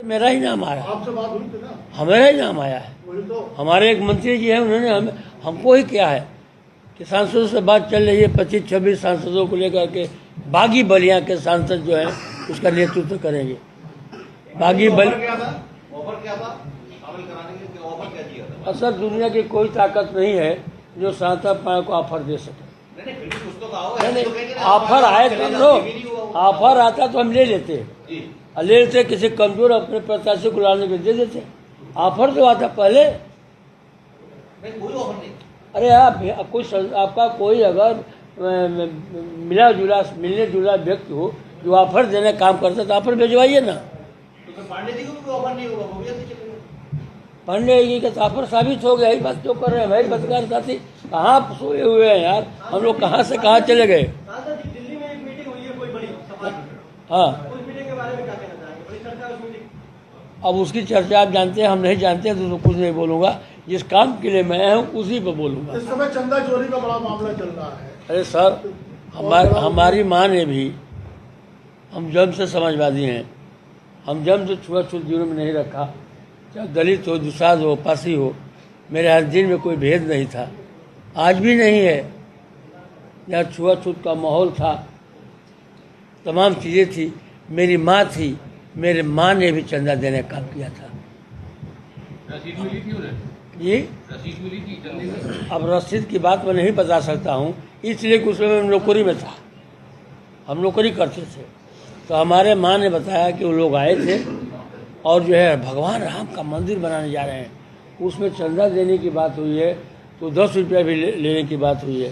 मेरा ही नाम आया, आपसे बात हुई थी ना? हमारा ही नाम आया है। वही तो। हमारे एक मंत्री जी हैं, उन्होंने हमको ही किया है कि सांसदों से बात चल रही है, 25-26 सांसदों को लेकर के बागी बलिया के सांसद जो है उसका नेतृत्व करेंगे। बागी बल ऑफर क्या था शामिल कराने के लिए? ऑफर क्या दिया था? असल दुनिया की कोई ताकत नहीं है जो शांता पाया को ऑफर दे सके। नहीं फिर भी कुछ तो कहा होगा। नहीं, ऑफर आए तो लो, ऑफर आता तो हम ले लेते, ले लेते किसी कमजोर अपने प्रत्याशी को लाने के दे देते। ऑफर जो आता पहले, कोई ऑफर नहीं। अरे आप कोई आपका कोई अगर मिलने जुला व्यक्ति हो जो ऑफर देने काम करता है तो ऑफर भिजवाइए ना। तो फिर पांडे जी को भी ऑफर नहीं होगा, वो भी ऐसे चलेगा। पांडे जी का ऑफर साबित हो गया। यही बात क्यों कर रहे हैं भाई पत्रकार साथी? कहाँ सोए हुए हैं यार हम लोग, कहाँ से कहाँ चले गए? दिल्ली में एक मीटिंग हुई है कोई बड़ी समाज में, हाँ, उस मीटिंग के बारे में क्या कहना चाहेंगे? बड़ी चर्चा उस मीटिंग। अब उसकी चर्चा आप जानते हैं, हम नहीं जानते तो कुछ नहीं बोलूँगा। जिस काम के लिए मैं आया हूँ उसी पर बोलूँगा। इस समय चंदा चोरी का बड़ा मामला चल रहा है। अरे सर, हमारी माँ ने भी, हम जन्म से समाजवादी हैं, हम जन्म से छुआछूत जीवन में नहीं रखा। चाहे दलित हो, दुसाध हो, पासी हो, मेरे हर दिन में कोई भेद नहीं था, आज भी नहीं है। जहाँ छुआछूत का माहौल था, तमाम चीज़ें थी, मेरी माँ थी, मेरे माँ ने भी चंदा देने का काम किया था। रसीद मिली थी उन्हें? जी, रसीद मिली थी चंदे की? अब रसीद की बात मैं नहीं बता सकता हूँ, इसलिए कि उस समय हम नौकरी में था, हम नौकरी करते थे। तो हमारे माँ ने बताया कि वो लोग आए थे और जो है भगवान राम का मंदिर बनाने जा रहे हैं, उसमें चंदा देने की बात हुई है, तो 10 रुपया भी लेने की बात हुई है।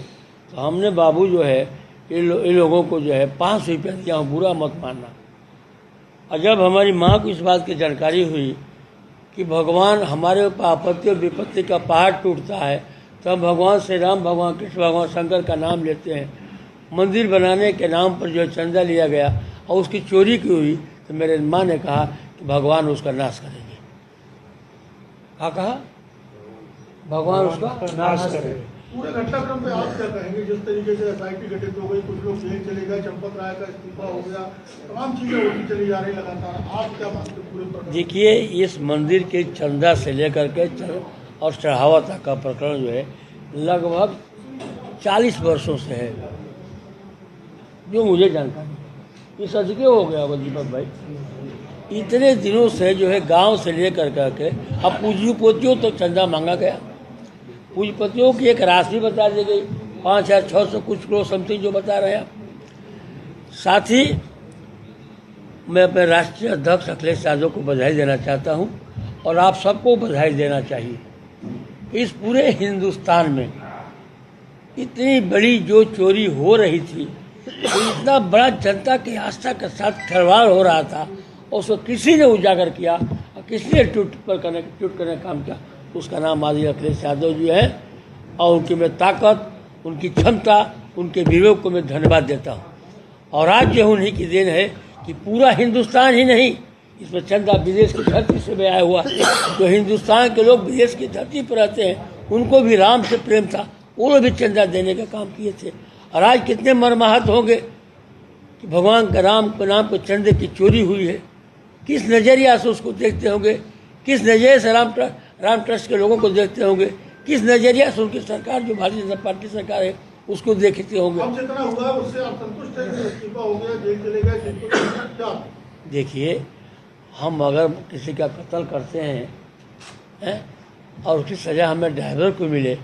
तो हमने बाबू जो है इन लोगों को जो है 5 रुपया दिया हूँ, बुरा मत मानना। और जब हमारी माँ को इस बात की जानकारी हुई कि भगवान हमारे ऊपर आपत्ति और विपत्ति का पहाड़ टूटता है, तो हम भगवान श्री राम, भगवान कृष्ण, भगवान शंकर का नाम लेते हैं, मंदिर बनाने के नाम पर जो है चंदा लिया गया और उसकी चोरी की हुई, तो मेरे माँ ने कहा कि भगवान उसका नाश करेंगे। क्या कहा? भगवान उसका नाश करेंगे। पूरे घटनाक्रम पे आप क्या कहेंगे? जिस तरीके से एसआईटी गठित हो गई, कुछ लोग जेल चले गए, चंपत राय का इस्तीफा हो गया, तमाम चीजें होती चली जा रही लगातार, आप क्या मानते हैं पूरे प्रकरण? देखिए, इस मंदिर के चंदा से लेकर के और चढ़ावा तक का प्रकरण जो है लगभग 40 वर्षों से है, जो मुझे जानकारी। ये सच क्यों हो गया होगा दीपक भाई? इतने दिनों से जो है गांव से लेकर करके अब पूज्यपोतियों तक चंदा मांगा गया। पूज्यपतियों की एक राशि बता दी गई, 5,600 कुछ करोड़ समथिंग जो बता रहे हैं आप। साथ ही मैं अपने राष्ट्रीय अध्यक्ष अखिलेश यादव को बधाई देना चाहता हूं और आप सबको बधाई देना चाहिए। इस पूरे हिंदुस्तान में इतनी बड़ी जो चोरी हो रही थी, तो इतना बड़ा जनता की आस्था के साथ खिलवाड़ हो रहा था, और उसको किसी ने उजागर किया और किसी ने टूट करने का काम किया। उसका नाम आदि अखिलेश यादव जी है, और उनकी मैं ताकत, उनकी क्षमता, उनके विवेक को मैं धन्यवाद देता हूँ। और आज जो उन्हीं की देन है कि पूरा हिंदुस्तान ही नहीं, इसमें चंदा विदेश की धरती से भी आया हुआ, जो हिंदुस्तान के लोग विदेश की धरती पर रहते हैं, उनको भी राम से प्रेम था, वो लोग भी चंदा देने का काम किए थे। और आज कितने मर्माहत होंगे कि भगवान का राम के नाम पर चंदे की चोरी हुई है। किस नज़रिया से उसको देखते होंगे, किस नज़रिए से राम ट्रस्ट के लोगों को देखते होंगे, किस नज़रिया से उनकी सरकार जो भारतीय जनता पार्टी सरकार है उसको देखते होंगे। अब जितना हुआ है उससे आप संतुष्ट हैं कि इस्तीफा हो गया, जेल चले गए, क्या? देखिए, हम अगर किसी का कत्ल करते हैं और उसकी सज़ा हमें ड्राइवर को मिले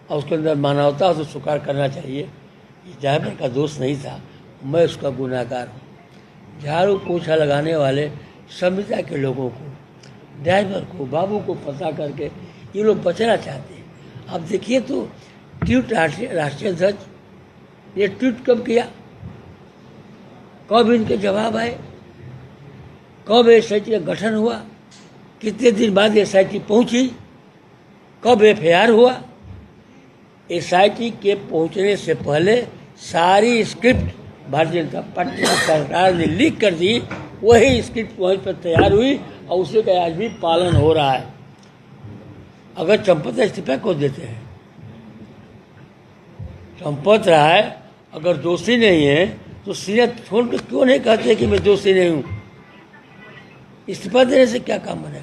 और उसके अंदर मानवता हो तो स्वीकार करना चाहिए। ये ड्राइवर का दोष नहीं था, मैं उसका गुनाहगार हूँ। झाड़ू पोछा लगाने वाले संविदा के लोगों को, ड्राइवर को, बाबू को पता करके ये लोग बचना चाहते हैं। अब देखिए तो ट्वीट राष्ट्रीय अध्यक्ष ये ट्वीट कब किया, कब इनके जवाब आए, कब एसआईटी का गठन हुआ, कितने दिन बाद एसआईटी पहुंची, कब एफआईआर हुआ? एसआईटी के पहुंचने से पहले सारी स्क्रिप्ट भारतीय जनता पार्टी की सरकार ने लीक कर दी, वही स्क्रिप्ट वहीं पर तैयार हुई और उसी का आज भी पालन हो रहा है। अगर चंपत इस्तीफा को देते हैं, चंपत राय अगर दोषी नहीं है तो सीधे छोड़ कर क्यों नहीं कहते कि मैं दोषी नहीं हूँ? इस्तीफा देने से क्या काम बनेगा?